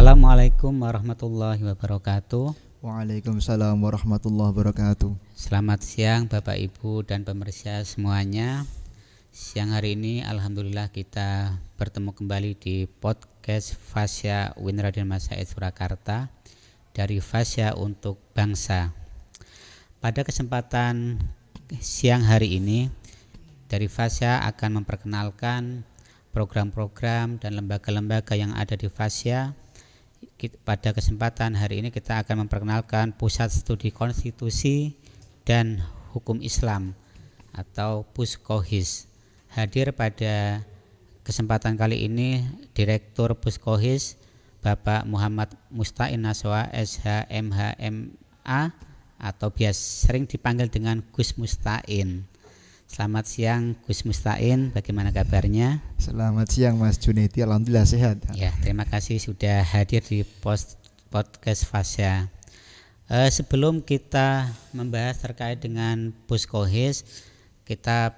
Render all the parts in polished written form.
Assalamualaikum warahmatullahi wabarakatuh. Waalaikumsalam warahmatullahi wabarakatuh. Selamat siang Bapak Ibu dan pemirsa semuanya. Siang hari ini alhamdulillah kita bertemu kembali di podcast Fasya UIN Raden Mas Said Surakarta dari Fasya untuk Bangsa. Pada kesempatan siang hari ini dari Fasya akan memperkenalkan program-program dan lembaga-lembaga yang ada di Fasya. Pada kesempatan hari ini kita akan memperkenalkan Pusat Studi Konstitusi dan Hukum Islam atau Puskohis. Hadir pada kesempatan kali ini Direktur Puskohis Bapak Muhammad Musta'in Naswa SHMHMA atau sering dipanggil dengan Gus Musta'in. Selamat siang Gus Musta'in, bagaimana kabarnya? Selamat siang Mas Junaidi, alhamdulillah sehat. Ya, terima kasih sudah hadir di podcast Fasya. Sebelum kita membahas terkait dengan Puskohis, kita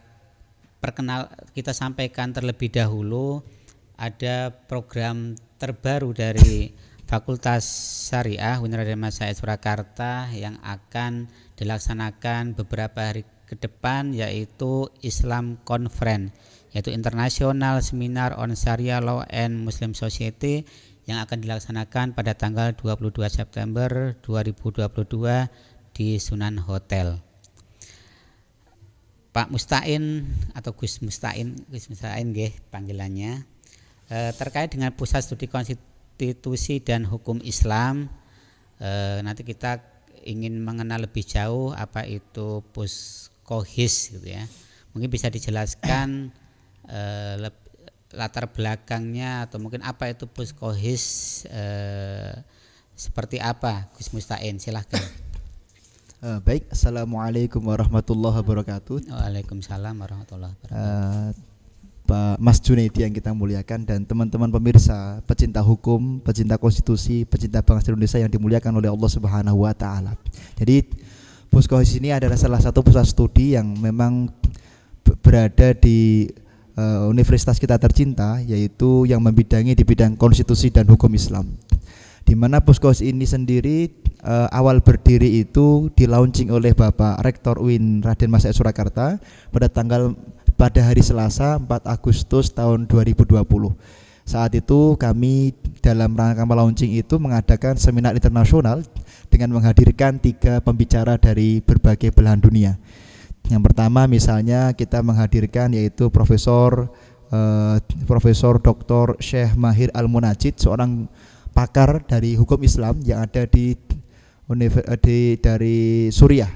sampaikan terlebih dahulu ada program terbaru dari Fakultas Syariah UIN Raden Mas Said Surakarta yang akan dilaksanakan beberapa hari ke depan, yaitu Islam Conference, yaitu International Seminar on Sharia Law and Muslim Society yang akan dilaksanakan pada tanggal 22 September 2022 di Sunan Hotel. Pak Musta'in atau Gus Musta'in nggih panggilannya, terkait dengan Pusat Studi Konstitusi dan Hukum Islam, nanti kita ingin mengenal lebih jauh apa itu Puskohis gitu ya. Mungkin bisa dijelaskan latar belakangnya atau mungkin apa itu Puskohis, seperti apa Gus Musta'in, silahkan. Baik, assalamualaikum warahmatullahi wabarakatuh. Waalaikumsalam warahmatullahi wabarakatuh. Pak Mas Junaidi yang kita muliakan dan teman-teman pemirsa, pecinta hukum, pecinta konstitusi, pecinta bangsa Indonesia yang dimuliakan oleh Allah Subhanahu wa taala. Jadi Puskohis ini adalah salah satu pusat studi yang memang berada di universitas kita tercinta, yaitu yang membidangi di bidang konstitusi dan hukum Islam. Di mana Puskohis ini sendiri awal berdiri itu di launching oleh Bapak Rektor UIN Raden Mas Said Surakarta pada hari Selasa 4 Agustus tahun 2020. Saat itu kami dalam rangka launching itu mengadakan seminar internasional dengan menghadirkan 3 pembicara dari berbagai belahan dunia. Yang pertama misalnya kita menghadirkan yaitu Profesor Dr. Syekh Mahir Al-Munajid, seorang pakar dari hukum Islam yang ada dari Suriah,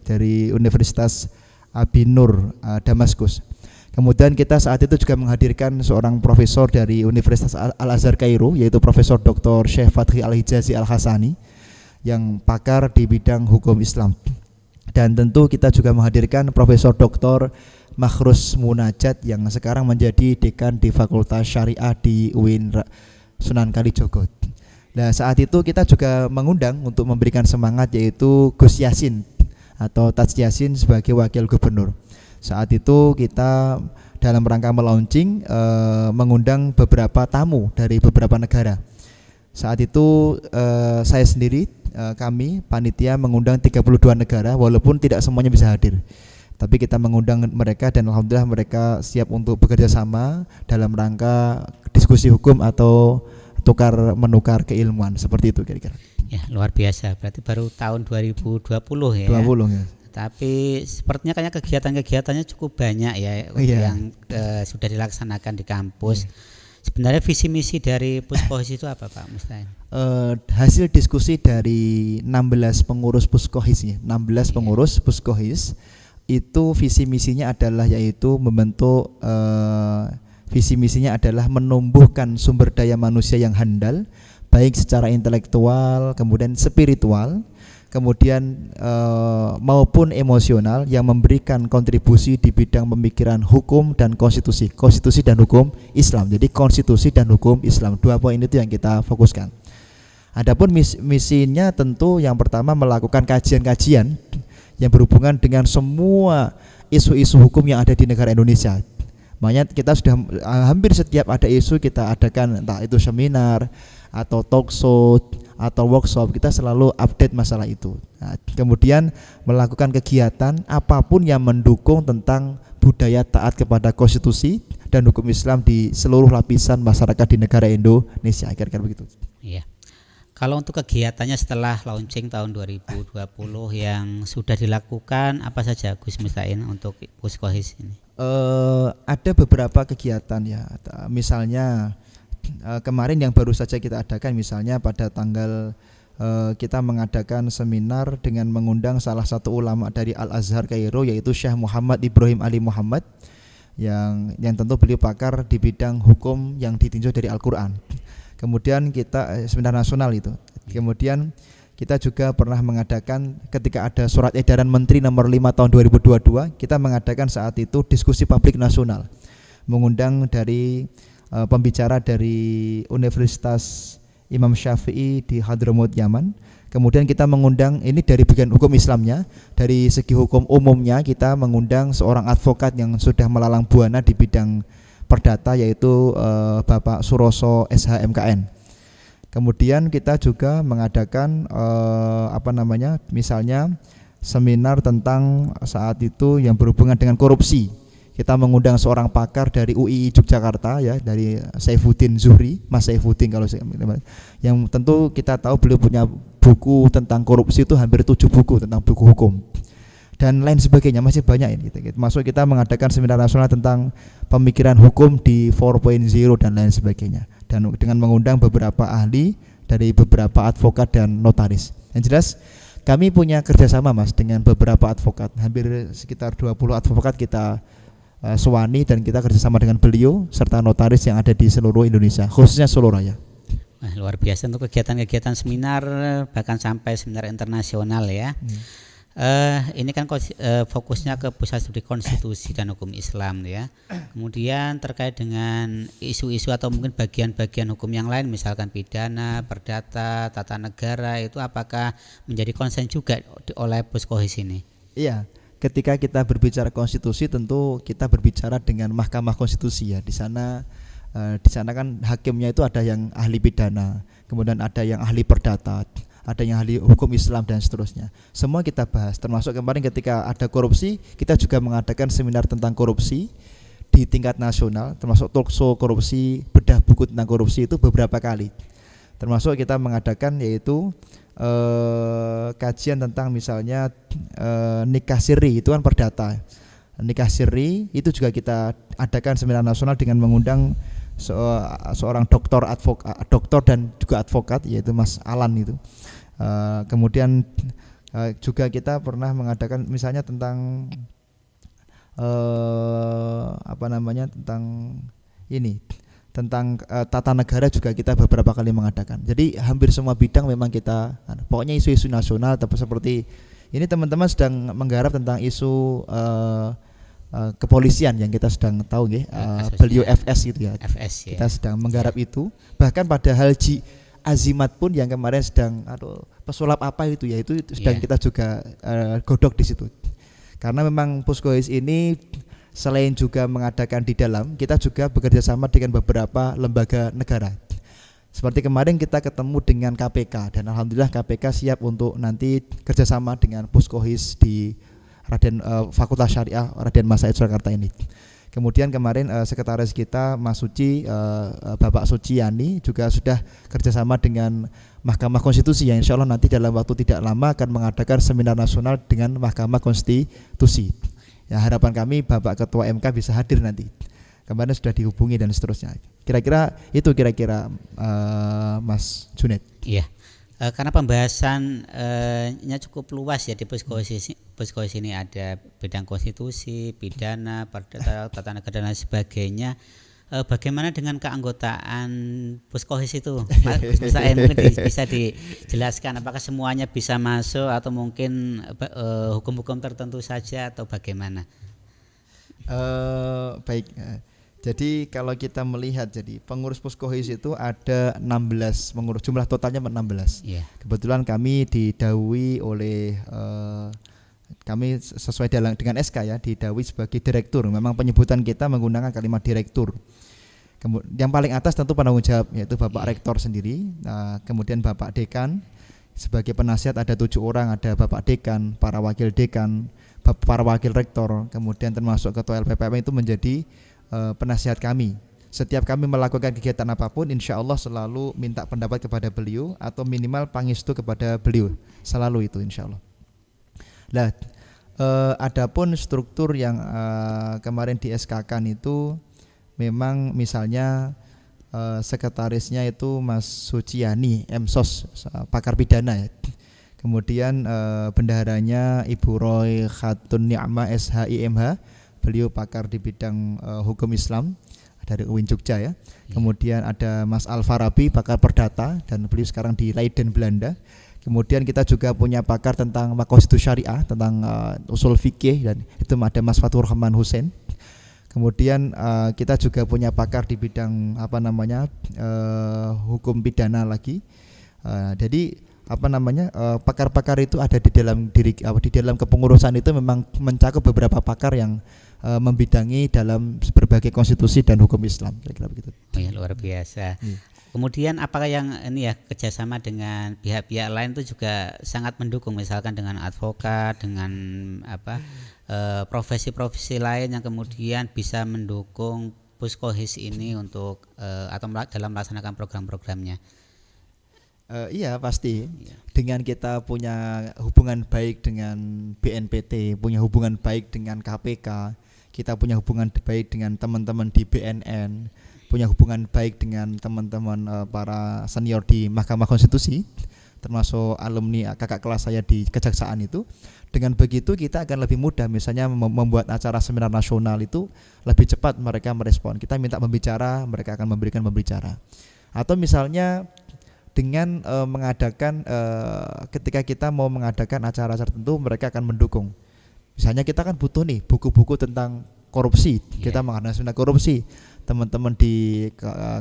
dari Universitas Abi Nur Damaskus. Kemudian kita saat itu juga menghadirkan seorang profesor dari Universitas Al-Azhar Kairo, yaitu Profesor Dr. Syekh Fathi Al-Hijazi Al-Hasani yang pakar di bidang hukum Islam. Dan tentu kita juga menghadirkan Profesor Dr. Makhrus Munajat yang sekarang menjadi dekan di Fakultas Syariah di UIN Sunan Kalijogo. Nah, saat itu kita juga mengundang untuk memberikan semangat yaitu Gus Yasin atau Taj Yasin sebagai wakil gubernur. Saat itu kita dalam rangka melaunching mengundang beberapa tamu dari beberapa negara. Saat itu saya sendiri, kami panitia mengundang 32 negara, walaupun tidak semuanya bisa hadir. Tapi kita mengundang mereka dan alhamdulillah mereka siap untuk bekerja sama dalam rangka diskusi hukum atau tukar menukar keilmuan, seperti itu kira-kira. Ya, luar biasa. Berarti baru tahun 2020 ya. 20 ya. Tapi sepertinya kayaknya kegiatan-kegiatannya cukup banyak ya, yang sudah dilaksanakan di kampus. Sebenarnya visi misi dari Puskohis itu apa Pak Musta'in? Hasil diskusi dari 16 pengurus Puskohis ya, 16 pengurus Puskohis itu visi misinya adalah yaitu membentuk visi misinya adalah menumbuhkan sumber daya manusia yang handal, baik secara intelektual, kemudian spiritual, kemudian maupun emosional, yang memberikan kontribusi di bidang pemikiran hukum dan konstitusi dan hukum Islam. Jadi konstitusi dan hukum Islam, 2 poin itu yang kita fokuskan. Adapun misinya tentu yang pertama melakukan kajian-kajian yang berhubungan dengan semua isu-isu hukum yang ada di negara Indonesia. Makanya kita sudah hampir setiap ada isu kita adakan, entah itu seminar atau talk show atau workshop, kita selalu update masalah itu. Nah, kemudian melakukan kegiatan apapun yang mendukung tentang budaya taat kepada konstitusi dan hukum Islam di seluruh lapisan masyarakat di negara Indonesia, kira-kira begitu. Iya. Kalau untuk kegiatannya setelah launching tahun 2020 yang sudah dilakukan apa saja Gus Mustain untuk Puskohis ini? Ada beberapa kegiatan ya, misalnya kemarin yang baru saja kita adakan, misalnya pada tanggal kita mengadakan seminar dengan mengundang salah satu ulama dari Al-Azhar Kairo, yaitu Syekh Muhammad Ibrahim Ali Muhammad, yang tentu beliau pakar di bidang hukum yang ditinjau dari Al-Quran. Kemudian kita seminar nasional itu. Kemudian kita juga pernah mengadakan ketika ada surat edaran Menteri nomor 5 tahun 2022, kita mengadakan saat itu diskusi publik nasional, mengundang dari pembicara dari Universitas Imam Syafi'i di Hadramaut Yaman. Kemudian kita mengundang, ini dari bagian hukum Islamnya, dari segi hukum umumnya kita mengundang seorang advokat yang sudah melalang buana di bidang perdata, yaitu Bapak Suroso SHMKN. Kemudian kita juga mengadakan misalnya seminar tentang saat itu yang berhubungan dengan korupsi. Kita mengundang seorang pakar dari UII Yogyakarta ya, dari Saifuddin Zuhri, Mas Saifuddin kalau yang tentu kita tahu beliau punya buku tentang korupsi itu hampir 7 buku tentang buku hukum dan lain sebagainya, masih banyak ini. Masuk kita mengadakan seminar nasional tentang pemikiran hukum di 4.0 dan lain sebagainya, dan dengan mengundang beberapa ahli dari beberapa advokat dan notaris. Yang jelas kami punya kerjasama Mas dengan beberapa advokat, hampir sekitar 20 advokat kita sewani, dan kita kerjasama dengan beliau serta notaris yang ada di seluruh Indonesia, khususnya Solo Raya. Wah, luar biasa untuk kegiatan-kegiatan seminar, bahkan sampai seminar internasional ya. Ini kan fokusnya ke Pusat Studi Konstitusi dan Hukum Islam ya. Kemudian terkait dengan isu-isu atau mungkin bagian-bagian hukum yang lain, misalkan pidana, perdata, tata negara, itu apakah menjadi konsen juga oleh Puskohis ini? Iya. Ketika kita berbicara konstitusi, tentu kita berbicara dengan Mahkamah Konstitusi ya. Di sana kan hakimnya itu ada yang ahli pidana, kemudian ada yang ahli perdata, ada yang ahli hukum Islam dan seterusnya. Semua kita bahas, termasuk kemarin ketika ada korupsi, kita juga mengadakan seminar tentang korupsi di tingkat nasional, termasuk talkshow korupsi, bedah buku tentang korupsi itu beberapa kali. Termasuk kita mengadakan yaitu kajian tentang misalnya nikah siri, itu kan perdata. Nikah siri itu juga kita adakan seminar nasional dengan mengundang seorang doktor dan juga advokat, yaitu Mas Alan itu. Kemudian juga kita pernah mengadakan misalnya tentang tentang tata negara juga kita beberapa kali mengadakan. Jadi hampir semua bidang memang kita, pokoknya isu-isu nasional, tapi seperti ini teman-teman sedang menggarap tentang isu kepolisian yang kita sedang tahu beliau FS gitu ya. FS, ya. Kita sedang menggarap itu. Bahkan pada hal azimat pun yang kemarin sedang pesulap apa itu ya, itu sedang kita juga godok di situ. Karena memang Puskohis ini selain juga mengadakan di dalam, kita juga bekerja sama dengan beberapa lembaga negara. Seperti kemarin kita ketemu dengan KPK, dan alhamdulillah KPK siap untuk nanti kerjasama dengan Puskohis di Fakultas Syariah Raden Mas Said Surakarta ini. Kemudian kemarin sekretaris kita Mas Suci, Bapak Suciani juga sudah kerjasama dengan Mahkamah Konstitusi yang insya Allah nanti dalam waktu tidak lama akan mengadakan seminar nasional dengan Mahkamah Konstitusi. Ya, harapan kami Bapak Ketua MK bisa hadir nanti. Kemarin sudah dihubungi dan seterusnya. Kira-kira itu Mas Junaid. Iya. Karena pembahasannya cukup luas ya di Puskohis ini, ada bidang konstitusi, pidana, perdata, tata negara dan lain sebagainya. Bagaimana dengan keanggotaan Puskohis itu? Mungkin bisa dijelaskan apakah semuanya bisa masuk atau mungkin hukum-hukum tertentu saja atau bagaimana? Baik. Jadi kalau kita melihat, jadi pengurus Puskohis itu ada 16 pengurus, jumlah totalnya 16. Yeah. Kebetulan kami didahului oleh kami sesuai dengan SK ya, didahului sebagai direktur. Memang penyebutan kita menggunakan kalimat direktur. Yang paling atas tentu penanggung jawab yaitu Bapak Rektor sendiri, kemudian Bapak Dekan. Sebagai penasihat ada 7 orang, ada Bapak Dekan, para wakil dekan, para wakil rektor, kemudian termasuk Ketua LPPM itu menjadi penasihat kami. Setiap kami melakukan kegiatan apapun, insya Allah selalu minta pendapat kepada beliau atau minimal pangestu kepada beliau, selalu itu insya Allah. Nah, adapun struktur yang kemarin di SK-kan itu memang misalnya sekretarisnya itu Mas Suciani MSOS, pakar pidana ya. Kemudian bendaharanya Ibu Roy Khatun Ni'mah SHIMH, beliau pakar di bidang hukum Islam dari UIN Jogja ya. Kemudian ada Mas Al-Farabi, pakar perdata dan beliau sekarang di Leiden Belanda. Kemudian kita juga punya pakar tentang maqasidus syariah, tentang usul fikih, dan itu ada Mas Fatur Rahman Hussein. Kemudian kita juga punya pakar di bidang hukum pidana lagi. Jadi pakar-pakar itu ada di dalam kepengurusan itu memang mencakup beberapa pakar yang membidangi dalam berbagai konstitusi dan hukum Islam, kira-kira begitu. Oh ya, luar biasa. Kemudian apakah yang ini ya kerjasama dengan pihak-pihak lain itu juga sangat mendukung, misalkan dengan advokat, dengan profesi-profesi lain yang kemudian bisa mendukung Puskohis ini untuk atau dalam melaksanakan program-programnya? Iya pasti. Dengan kita punya hubungan baik dengan BNPT, punya hubungan baik dengan KPK, kita punya hubungan baik dengan teman-teman di BNN, punya hubungan baik dengan teman-teman para senior di Mahkamah Konstitusi, termasuk alumni kakak kelas saya di Kejaksaan itu. Dengan begitu kita akan lebih mudah misalnya membuat acara seminar nasional itu lebih cepat mereka merespon. Kita minta membicara, mereka akan memberikan pembicara. Atau misalnya dengan mengadakan ketika kita mau mengadakan acara-acara tertentu, mereka akan mendukung. Misalnya kita kan butuh nih buku-buku tentang korupsi, kita mengadakan korupsi. Teman-teman di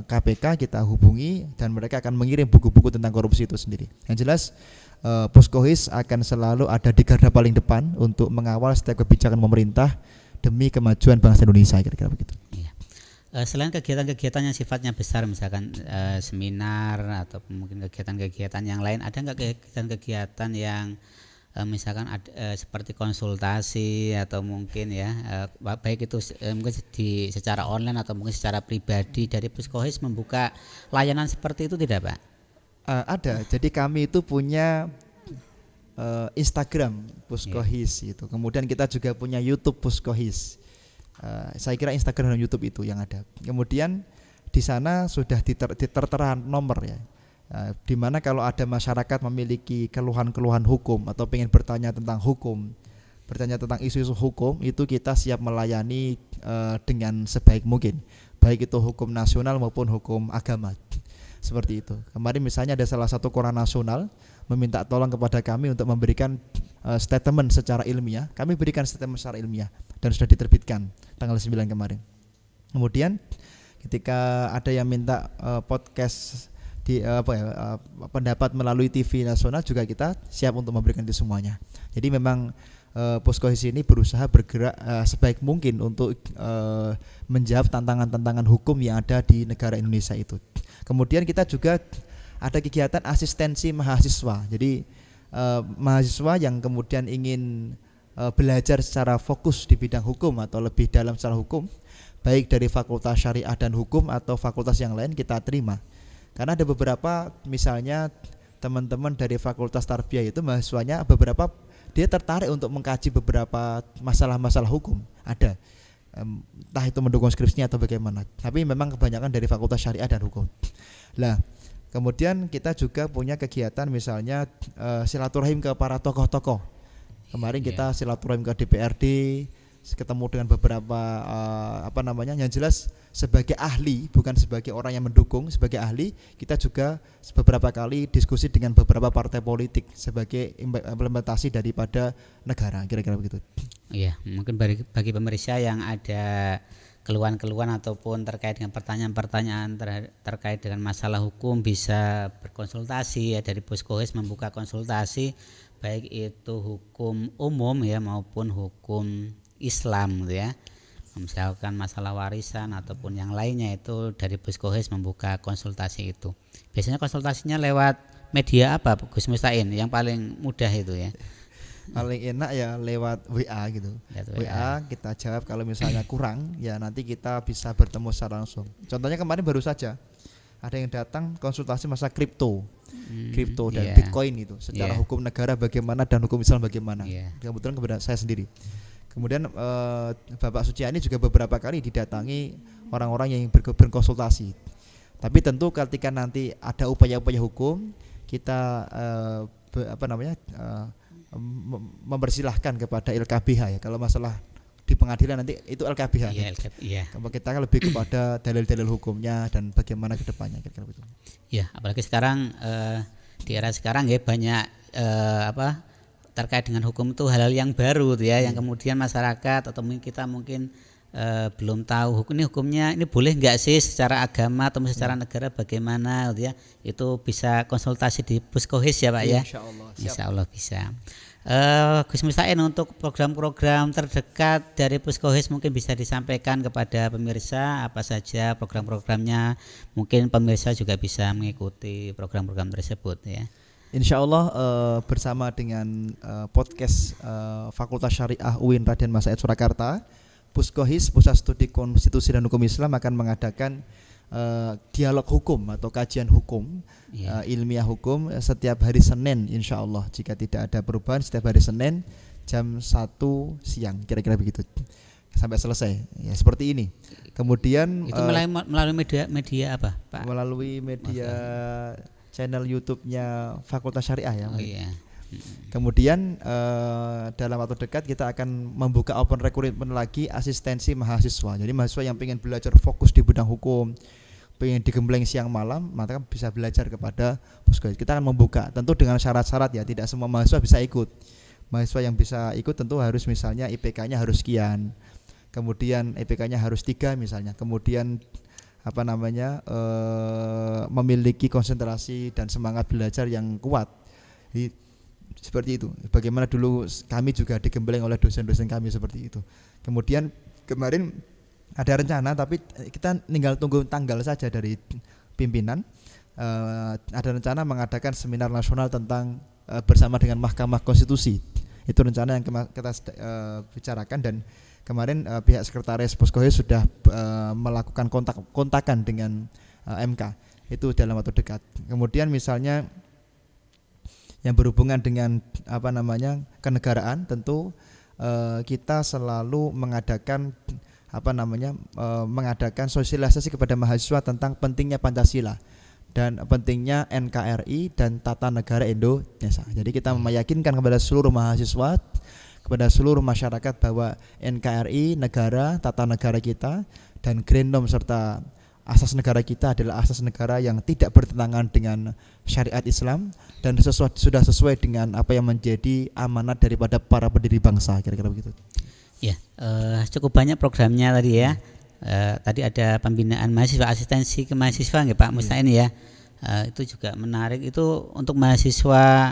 KPK kita hubungi dan mereka akan mengirim buku-buku tentang korupsi itu sendiri. Yang jelas Puskohis akan selalu ada di garda paling depan untuk mengawal setiap kebijakan pemerintah demi kemajuan bangsa Indonesia, kira-kira begitu. Iya. Selain kegiatan-kegiatan yang sifatnya besar, misalkan seminar atau mungkin kegiatan-kegiatan yang lain, ada nggak kegiatan-kegiatan yang misalkan seperti konsultasi atau mungkin baik itu mungkin secara online atau mungkin secara pribadi dari Puskohis membuka layanan seperti itu tidak, Pak? Ada. Jadi kami itu punya Instagram Puskohis itu. Kemudian kita juga punya YouTube Puskohis. Saya kira Instagram dan YouTube itu yang ada. Kemudian di sana sudah tertera nomor ya. Di mana kalau ada masyarakat memiliki keluhan-keluhan hukum atau pengen bertanya tentang hukum, bertanya tentang isu-isu hukum, itu kita siap melayani dengan sebaik mungkin, baik itu hukum nasional maupun hukum agama. Seperti itu. Kemarin misalnya ada salah satu koran nasional meminta tolong kepada kami untuk memberikan statement secara ilmiah. Kami berikan statement secara ilmiah dan sudah diterbitkan tanggal 9 kemarin. Kemudian ketika ada yang minta podcast pendapat melalui TV nasional, juga kita siap untuk memberikan itu semuanya. Jadi memang Puskohis ini berusaha bergerak sebaik mungkin untuk menjawab tantangan-tantangan hukum yang ada di negara Indonesia itu. Kemudian kita juga ada kegiatan asistensi mahasiswa. Jadi mahasiswa yang kemudian ingin belajar secara fokus di bidang hukum atau lebih dalam secara hukum, baik dari Fakultas Syariah dan Hukum atau fakultas yang lain, kita terima. Karena ada beberapa misalnya teman-teman dari Fakultas Tarbiyah itu mahasiswanya beberapa dia tertarik untuk mengkaji beberapa masalah-masalah hukum. Ada. Entah itu mendukung skripsinya atau bagaimana. Tapi memang kebanyakan dari Fakultas Syariah dan Hukum. Nah, kemudian kita juga punya kegiatan misalnya silaturahim ke para tokoh-tokoh. Kemarin kita silaturahim ke DPRD, ketemu dengan beberapa yang jelas sebagai ahli, bukan sebagai orang yang mendukung, sebagai ahli kita juga beberapa kali diskusi dengan beberapa partai politik sebagai implementasi daripada negara, kira-kira begitu. Iya, mungkin bagi pemirsa yang ada keluhan-keluhan ataupun terkait dengan pertanyaan-pertanyaan terkait dengan masalah hukum, bisa berkonsultasi ya, dari Puskohis membuka konsultasi baik itu hukum umum ya maupun hukum Islam gitu ya. misalkan masalah warisan ataupun yang lainnya, itu dari Puskohes membuka konsultasi itu. Biasanya konsultasinya lewat media apa Gus Mustain yang paling mudah itu ya? Paling enak ya lewat WA gitu. WA kita jawab, kalau misalnya kurang ya nanti kita bisa bertemu secara langsung. Contohnya kemarin baru saja ada yang datang konsultasi masalah kripto dan Bitcoin itu secara hukum negara bagaimana dan hukum Islam bagaimana. Kebetulan saya sendiri. Kemudian Bapak Suciani juga beberapa kali didatangi orang-orang yang berkonsultasi. Tapi tentu ketika nanti ada upaya-upaya hukum, kita mempersilahkan kepada LKBH ya. Kalau masalah di pengadilan nanti itu LKBH. Kalau kita lebih kepada dalil-dalil hukumnya dan bagaimana ke depannya kira-kira begitu. Ya, apalagi sekarang di era sekarang ya banyak terkait dengan hukum itu hal-hal yang baru tuh ya, yang kemudian masyarakat atau kita mungkin belum tahu ini hukumnya ini boleh nggak sih secara agama atau secara negara bagaimana gitu ya. Itu bisa konsultasi di Puskohes ya Pak ya. Insya Allah bisa. Gus Mustain, untuk program-program terdekat dari Puskohes mungkin bisa disampaikan kepada pemirsa apa saja program-programnya, mungkin pemirsa juga bisa mengikuti program-program tersebut ya. Insya Allah bersama dengan podcast Fakultas Syariah UIN Raden Mas Said Surakarta, Puskohes Pusat Studi Konstitusi dan Hukum Islam akan mengadakan dialog hukum atau kajian hukum, ilmiah hukum setiap hari Senin insya Allah, jika tidak ada perubahan setiap hari Senin jam 1 siang kira-kira begitu sampai selesai ya, seperti ini. Kemudian itu melalui media apa Pak? Melalui media channel YouTube-nya Fakultas Syariah ya. Kemudian dalam waktu dekat kita akan membuka open recruitment lagi asistensi mahasiswa. Jadi mahasiswa yang ingin belajar fokus di bidang hukum, pengen digembleng siang malam, maka bisa belajar kepada Puskohes. Kita akan membuka tentu dengan syarat-syarat ya, tidak semua mahasiswa bisa ikut. Mahasiswa yang bisa ikut tentu harus misalnya IPK-nya harus sekian, kemudian IPK-nya harus 3 misalnya, kemudian memiliki konsentrasi dan semangat belajar yang kuat. Jadi, seperti itu. Bagaimana dulu kami juga digembleng oleh dosen-dosen kami seperti itu. Kemudian kemarin ada rencana, tapi kita tinggal tunggu tanggal saja dari pimpinan. Ada rencana mengadakan seminar nasional tentang bersama dengan Mahkamah Konstitusi. Itu rencana yang kita bicarakan, dan kemarin pihak sekretaris Puskohes sudah melakukan kontakan dengan MK. Itu dalam waktu dekat. Kemudian misalnya yang berhubungan dengan kenegaraan, tentu kita selalu mengadakan mengadakan sosialisasi kepada mahasiswa tentang pentingnya Pancasila dan pentingnya NKRI dan tata negara Indonesia. Jadi kita meyakinkan kepada seluruh mahasiswa, kepada seluruh masyarakat bahwa NKRI, negara, tata negara kita, dan Grand Norm serta asas negara kita adalah asas negara yang tidak bertentangan dengan syariat Islam dan sudah sesuai dengan apa yang menjadi amanat daripada para pendiri bangsa, kira-kira begitu. Ya, cukup banyak programnya tadi ya. Tadi ada pembinaan mahasiswa, asistensi ke mahasiswa nggak Pak Mustain ya. Itu juga menarik. Itu untuk mahasiswa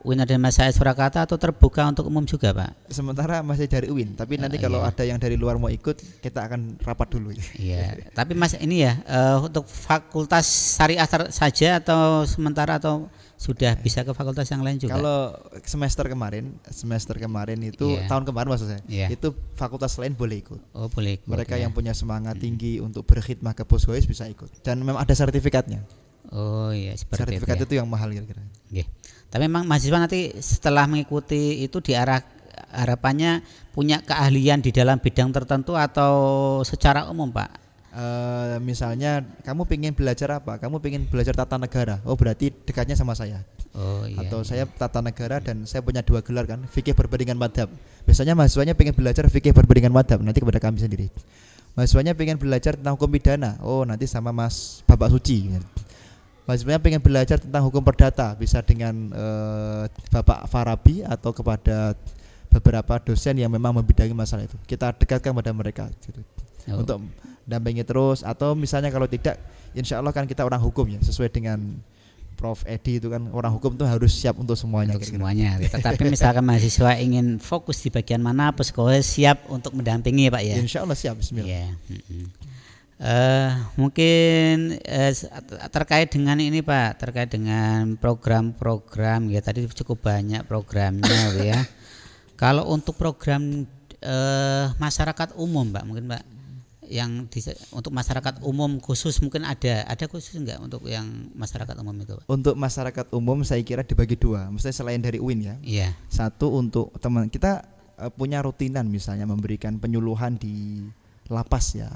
UIN Raden Mas Said Surakarta atau terbuka untuk umum juga Pak? Sementara masih dari UIN, tapi nanti kalau ada yang dari luar mau ikut, kita akan rapat dulu. Iya. Tapi Mas ini ya untuk fakultas syariah saja atau sementara atau sudah bisa ke fakultas yang lain juga? Kalau semester kemarin itu tahun kemarin maksud saya, itu fakultas lain boleh ikut. Oh boleh ikut. Mereka yang punya semangat tinggi untuk berkhidmah ke Puskohes bisa ikut. Dan memang ada sertifikatnya. Oh iya, seperti sertifikat itu yang mahal kira-kira. Tapi memang mahasiswa nanti setelah mengikuti itu harapannya punya keahlian di dalam bidang tertentu atau secara umum Pak? Misalnya kamu pengen belajar apa? Kamu pengen belajar tata negara. Oh berarti dekatnya sama saya. Oh iya. Atau saya tata negara dan saya punya 2 gelar kan, fikih perbandingan madhab. Biasanya mahasiswanya pengen belajar fikih perbandingan madhab, nanti kepada kami sendiri. Mahasiswanya pengen belajar tentang hukum pidana. Oh nanti sama Mas Bapak Suci. Mahasiswanya pengen belajar tentang hukum perdata, bisa dengan Bapak Farabi atau kepada beberapa dosen yang memang membidangi masalah itu. Kita dekatkan pada mereka gitu. Untuk dampingi terus, atau misalnya kalau tidak, insya Allah kan kita orang hukum ya, sesuai dengan Prof Edi itu kan orang hukum tuh harus siap untuk semuanya. Untuk semuanya. Tetapi misalkan mahasiswa ingin fokus di bagian mana, Puskohes siap untuk mendampingi Pak ya. Insya Allah siap. Bismillah. Ya. Mungkin terkait dengan ini Pak, terkait dengan program-program ya tadi cukup banyak programnya ya. Kalau untuk program masyarakat umum Pak, mungkin Pak yang untuk masyarakat umum khusus mungkin ada khusus enggak untuk yang masyarakat umum itu Pak? Untuk masyarakat umum saya kira dibagi dua, maksudnya selain dari UIN ya. Iya. Satu untuk teman kita punya rutinan misalnya memberikan penyuluhan di lapas ya,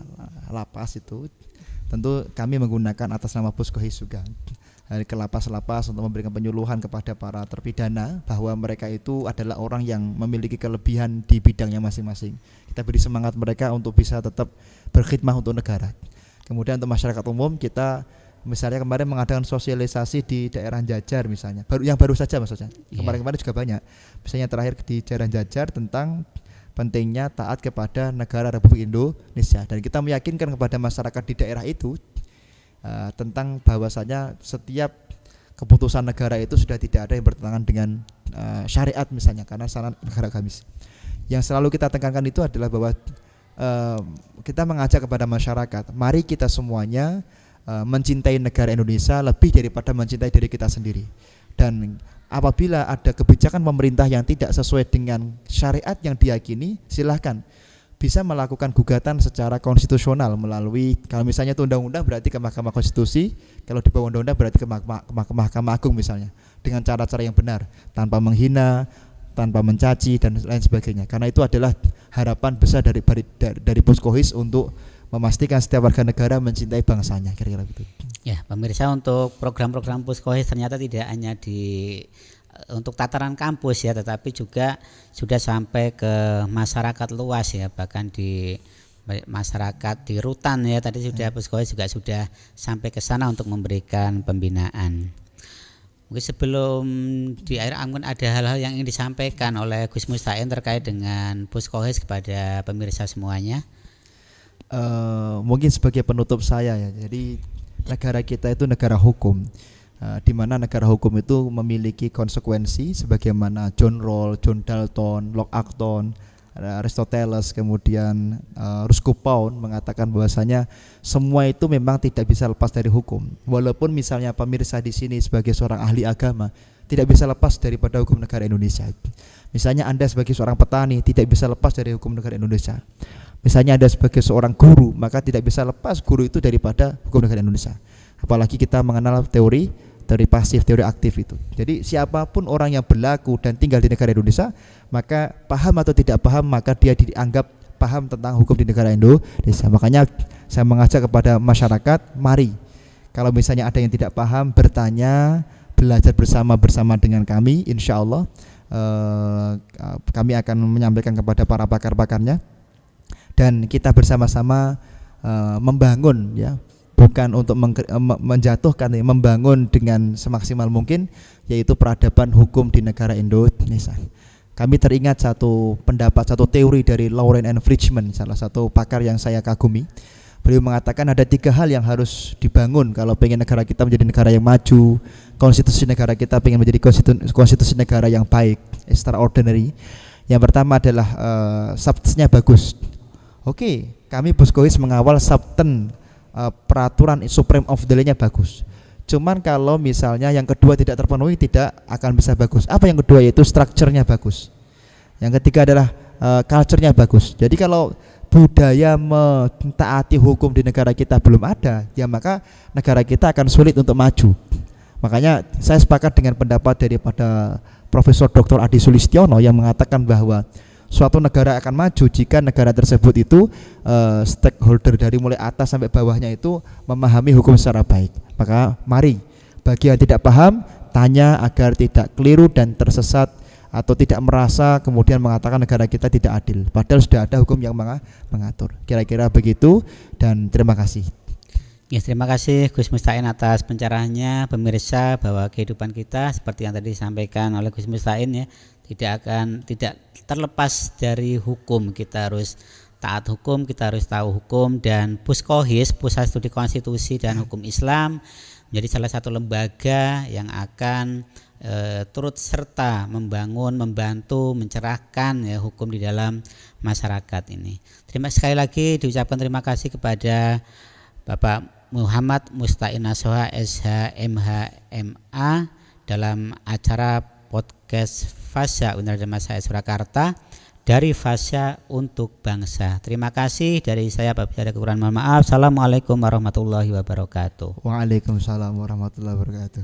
lapas itu tentu kami menggunakan atas nama Puskohes juga ke lapas-lapas untuk memberikan penyuluhan kepada para terpidana bahwa mereka itu adalah orang yang memiliki kelebihan di bidangnya masing-masing. Kita beri semangat mereka untuk bisa tetap berkhidmah untuk negara. Kemudian untuk masyarakat umum kita misalnya kemarin mengadakan sosialisasi di daerah Jajar misalnya, baru saja maksudnya. Kemarin-kemarin juga banyak. Misalnya terakhir di daerah Jajar tentang pentingnya taat kepada negara Republik Indonesia, dan kita meyakinkan kepada masyarakat di daerah itu tentang bahwasanya setiap keputusan negara itu sudah tidak ada yang bertentangan dengan syariat misalnya, karena sanad negara agamis. Yang selalu kita tekankan itu adalah bahwa kita mengajak kepada masyarakat, mari kita semuanya mencintai negara Indonesia lebih daripada mencintai diri kita sendiri. Dan apabila ada kebijakan pemerintah yang tidak sesuai dengan syariat yang diyakini, silahkan bisa melakukan gugatan secara konstitusional melalui, kalau misalnya itu undang-undang berarti ke Mahkamah Konstitusi, kalau di bawah undang-undang berarti ke Mahkamah Agung misalnya, dengan cara-cara yang benar, tanpa menghina, tanpa mencaci dan lain sebagainya. Karena itu adalah harapan besar dari Puskohes untuk memastikan setiap warga negara mencintai bangsanya, kira-kira begitu. Ya, pemirsa, untuk program-program Puskohes ternyata tidak hanya untuk tataran kampus ya, tetapi juga sudah sampai ke masyarakat luas ya, bahkan di masyarakat di rutan ya, tadi sudah Puskohes juga sudah sampai ke sana untuk memberikan pembinaan. Mungkin sebelum di akhir mungkin ada hal-hal yang ingin disampaikan oleh Gus Musta'in terkait dengan Puskohes kepada pemirsa semuanya. Mungkin sebagai penutup saya ya, jadi negara kita itu negara hukum, di mana negara hukum itu memiliki konsekuensi sebagaimana John Rawls, John Dalton, Locke Acton, Aristoteles, kemudian Ruskin Pound mengatakan bahwasanya semua itu memang tidak bisa lepas dari hukum. Walaupun misalnya pemirsa di sini sebagai seorang ahli agama tidak bisa lepas daripada hukum negara Indonesia. Misalnya Anda sebagai seorang petani tidak bisa lepas dari hukum negara Indonesia. Misalnya Anda sebagai seorang guru, maka tidak bisa lepas guru itu daripada hukum negara Indonesia. Apalagi kita mengenal teori pasif, teori aktif itu. Jadi siapapun orang yang berlaku dan tinggal di negara Indonesia, maka paham atau tidak paham, maka dia dianggap paham tentang hukum di negara Indonesia. Makanya saya mengajak kepada masyarakat, mari kalau misalnya ada yang tidak paham, bertanya, belajar bersama dengan kami. Insya Allah kami akan menyampaikan kepada para pakar-pakarnya, dan kita bersama-sama membangun ya, bukan untuk menjatuhkan, membangun dengan semaksimal mungkin, yaitu peradaban hukum di negara Indonesia. Kami teringat satu pendapat, satu teori dari Lawrence and Friedman, salah satu pakar yang saya kagumi. Beliau mengatakan ada 3 hal yang harus dibangun kalau pengen negara kita menjadi negara yang maju, konstitusi negara kita pengen menjadi konstitusi negara yang baik, extraordinary. Yang pertama adalah substansinya bagus. Oke, kami Puskohes mengawal substan peraturan Supreme of the Law-nya bagus. Cuman kalau misalnya yang kedua tidak terpenuhi, tidak akan bisa bagus. Apa yang kedua? Yaitu strukturnya bagus. Yang ketiga adalah culture-nya bagus. Jadi kalau budaya mentaati hukum di negara kita belum ada, ya maka negara kita akan sulit untuk maju. Makanya saya sepakat dengan pendapat daripada Profesor Dr. Adi Sulistiono yang mengatakan bahwa suatu negara akan maju jika negara tersebut itu stakeholder dari mulai atas sampai bawahnya itu memahami hukum secara baik. Maka mari bagi yang tidak paham, tanya agar tidak keliru dan tersesat atau tidak merasa kemudian mengatakan negara kita tidak adil, padahal sudah ada hukum yang mengatur. Kira-kira begitu, dan terima kasih. Ya, terima kasih Gus Musta'in atas pencerahannya. Pemirsa, bahwa kehidupan kita seperti yang tadi disampaikan oleh Gus Musta'in ya, tidak terlepas dari hukum. Kita harus taat hukum, kita harus tahu hukum, dan Puskohes, Pusat Studi Konstitusi dan Hukum Islam, menjadi salah satu lembaga yang akan turut serta membantu, mencerahkan ya hukum di dalam masyarakat ini. Sekali lagi diucapkan terima kasih kepada Bapak Muhammad Musta'in Nasoha SH MHMA dalam acara podcast Fasya Uniradio Masyayikh Surakarta, dari Fasya untuk bangsa. Terima kasih dari saya, apabila ada kekurangan mohon maaf. Assalamualaikum warahmatullahi wabarakatuh. Waalaikumsalam warahmatullahi wabarakatuh.